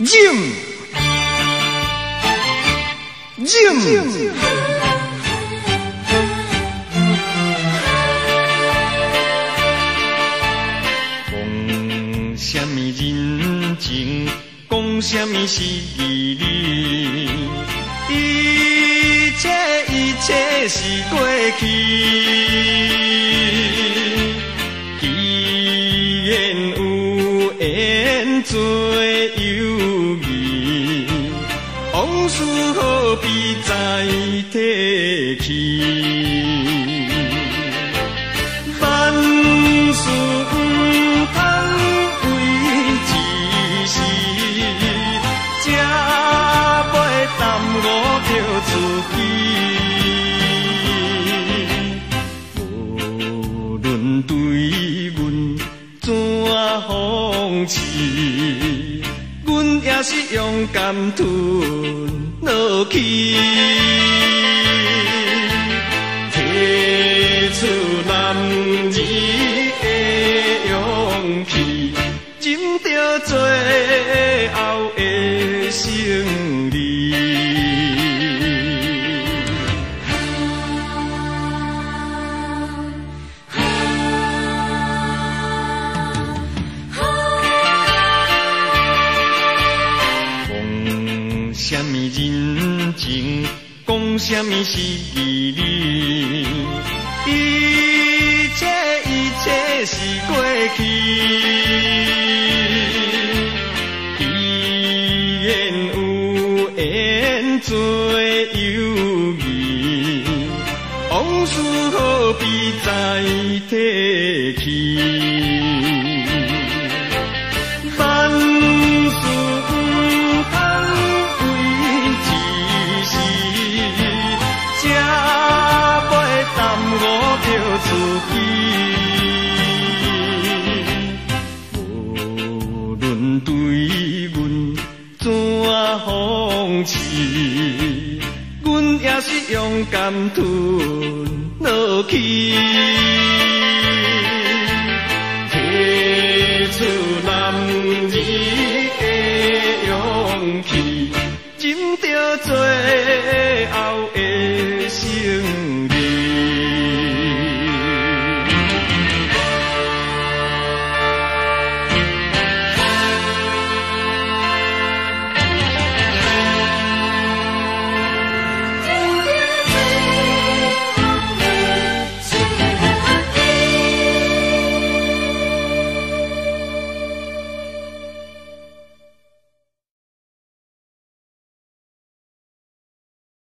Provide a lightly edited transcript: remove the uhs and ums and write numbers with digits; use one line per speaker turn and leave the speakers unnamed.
讲什么人情，讲什么是义理，一切是过去。既然有缘做友谊，往事何必再提起？万事不通为一时，才袂耽误着自己。无论对阮怎放弃，阮也是勇敢吞落去。提出男儿的勇气，斟着最后的胜利。讲什么人情，讲什么是义理，一切是过去。既然有缘做友谊，往事何必再提起？万事不通为一时，才袂耽误着自己。无论对阮怎放弃，阮也是勇敢吞落去。提出